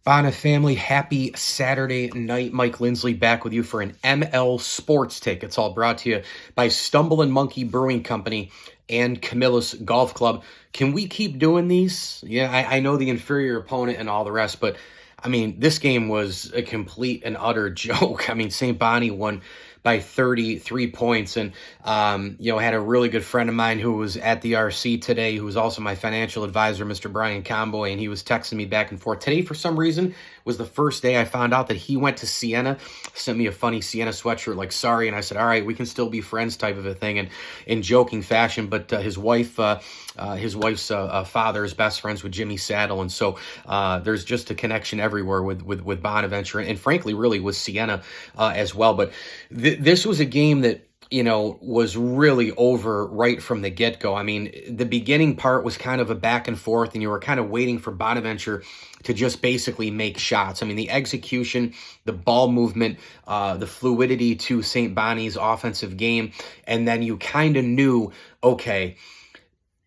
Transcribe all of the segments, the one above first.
Bonna family, happy Saturday night. Mike Lindsley back with you for an ML Sports Take. It's all brought to you by Stumbling Monkey Brewing Company and Camillus Golf Club. Can we keep doing these? Yeah, I know the inferior opponent and all the rest, but I mean, this game was a complete and utter joke. I mean, St. Bonnie won by 33 points. And, had a really good friend of mine who was at the RC today, who was also my financial advisor, Mr. Brian Comboy, and he was texting me back and forth. Today, for some reason, was the first day I found out that he went to Siena, sent me a funny Siena sweatshirt, like, sorry. And I said, all right, we can still be friends type of a thing, and in joking fashion. But his wife's father is best friends with Jimmy Saddle. And so there's just a connection everywhere with Bonaventure and frankly, really with Siena as well. But this was a game that, was really over right from the get-go. I mean, the beginning part was kind of a back and forth, and you were kind of waiting for Bonaventure to just basically make shots. I mean, the execution, the ball movement, the fluidity to St. Bonnie's offensive game, and then you kind of knew, okay,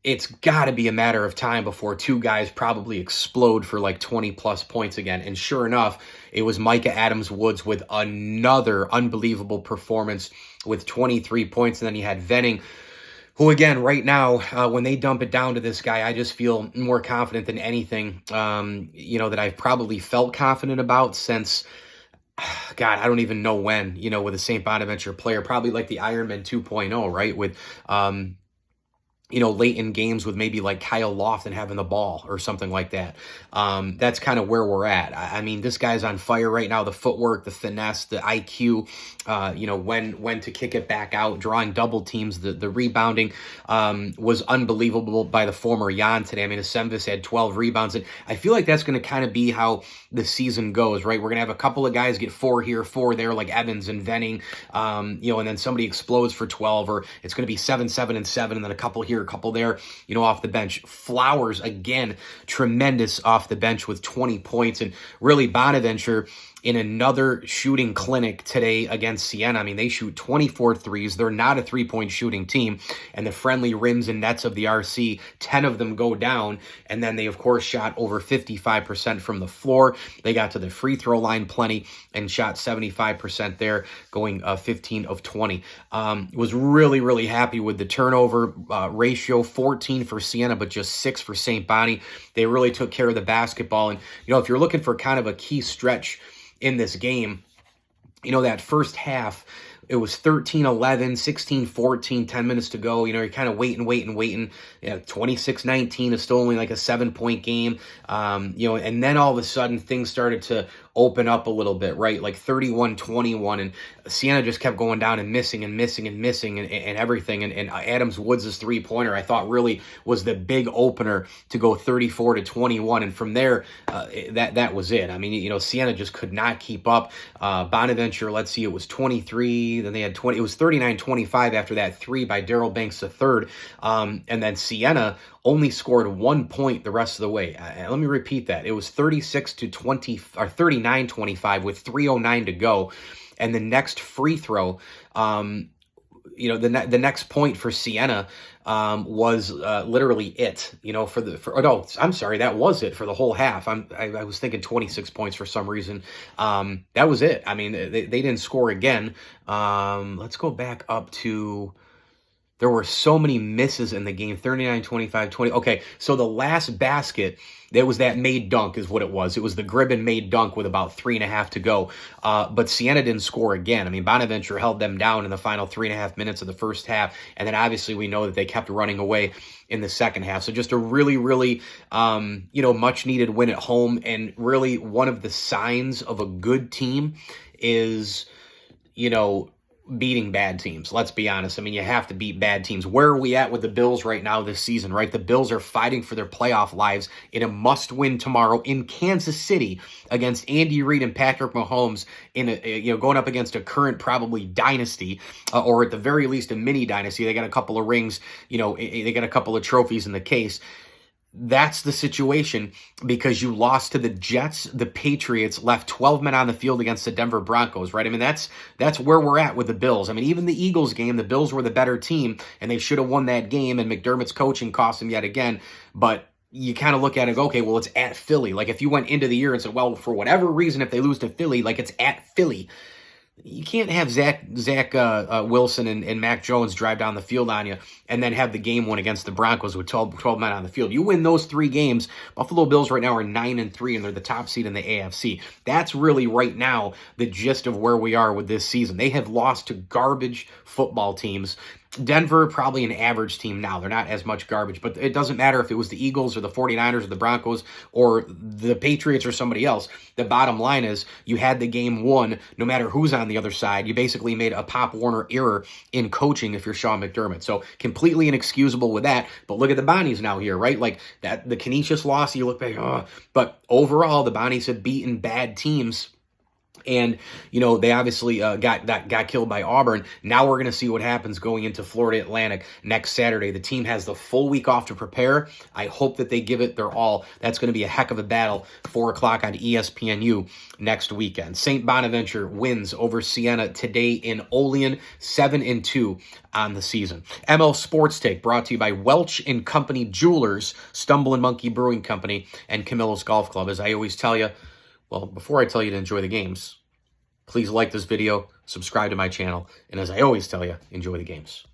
it's got to be a matter of time before two guys probably explode for like 20-plus points again. And sure enough, it was Micah Adams-Woods with another unbelievable performance with 23 points. And then you had Venning, who, again, right now, when they dump it down to this guy, I just feel more confident than anything, that I've probably felt confident about since, God, I don't even know when, with a St. Bonaventure player, probably like the Ironman 2.0, right? With, late in games with maybe like Kyle Lofton having the ball or something like that. That's kind of where we're at. I mean, this guy's on fire right now. The footwork, the finesse, the IQ, when to kick it back out, drawing double teams, the rebounding was unbelievable by the former Jan today. I mean, Asemvis had 12 rebounds, and I feel like that's going to kind of be how the season goes, right? We're going to have a couple of guys get 4 here, 4 there, like Evans and Venning, and then somebody explodes for 12, or it's going to be 7, 7, and 7, and then a couple here, a couple there, off the bench. Flowers, again, tremendous off the bench with 20 points. And really, Bonaventure in another shooting clinic today against Siena. I mean, they shoot 24 threes. They're not a three-point shooting team. And the friendly rims and nets of the RC, 10 of them go down. And then they, of course, shot over 55% from the floor. They got to the free throw line plenty and shot 75% there, going 15 of 20. Was really, really happy with the turnover ratio, 14 for Siena, but just 6 for St. Bonnie. They really took care of the basketball. And, if you're looking for kind of a key stretch in this game, that first half, it was 13-11, 16-14, 10 minutes to go. You're kind of waiting. 26-19 is still only like a 7-point game. And then all of a sudden things started to open up a little bit, right? Like 31-21, and Siena just kept going down and missing and everything. And Adams-Woods' three-pointer, I thought, really was the big opener to go 34-21. And from there, that was it. I mean, Siena just could not keep up. Bonaventure, let's see, it was 23. Then they had 20. It was 39-25 after that 3 by Daryl Banks III. And then Siena only scored 1 point the rest of the way. Let me repeat that. It was 39-25 with 3:09 to go. And the next free throw, the next point for Siena was literally it, that was it for the whole half. I was thinking 26 points for some reason. That was it. I mean, they didn't score again. Let's go back up to... There were so many misses in the game, 39-25, 20. Okay, so the last basket, there was that made dunk is what it was. It was the Gribben made dunk with about 3.5 to go. But Siena didn't score again. I mean, Bonaventure held them down in the final 3.5 minutes of the first half. And then obviously we know that they kept running away in the second half. So just a really, really, much needed win at home. And really one of the signs of a good team is, beating bad teams. Let's be honest. I mean, you have to beat bad teams. Where are we at with the Bills right now this season, right? The Bills are fighting for their playoff lives in a must-win tomorrow in Kansas City against Andy Reid and Patrick Mahomes in going up against a current probably dynasty, or at the very least a mini dynasty. They got a couple of rings, they got a couple of trophies in the case. That's the situation because you lost to the Jets, the Patriots, left 12 men on the field against the Denver Broncos, right? I mean, that's where we're at with the Bills. I mean, even the Eagles game, the Bills were the better team, and they should have won that game, and McDermott's coaching cost them yet again. But you kind of look at it and go, okay, well, it's at Philly. Like if you went into the year and said, well, for whatever reason, if they lose to Philly, like it's at Philly. You can't have Zach Wilson and Mac Jones drive down the field on you and then have the game win against the Broncos with 12 men on the field. You win those 3 games. Buffalo Bills right now are 9-3, and they're the top seed in the AFC. That's really right now the gist of where we are with this season. They have lost to garbage football teams. Denver, probably an average team now. They're not as much garbage, but it doesn't matter if it was the Eagles or the 49ers or the Broncos or the Patriots or somebody else. The bottom line is you had the game won no matter who's on the other side. You basically made a Pop Warner error in coaching if you're Sean McDermott. So completely inexcusable with that. But look at the Bonnies now here, right? Like that, the Canisius loss, you look back, but overall, the Bonnies have beaten bad teams. And, they obviously got killed by Auburn. Now we're going to see what happens going into Florida Atlantic next Saturday. The team has the full week off to prepare. I hope that they give it their all. That's going to be a heck of a battle, 4 o'clock on ESPNU next weekend. St. Bonaventure wins over Siena today in Olean, 7-2 on the season. ML Sports Take brought to you by Welch & Company Jewelers, Stumbling Monkey Brewing Company, and Camillus Golf Club. As I always tell you, well, before I tell you to enjoy the games, please like this video, subscribe to my channel, and as I always tell you, enjoy the games.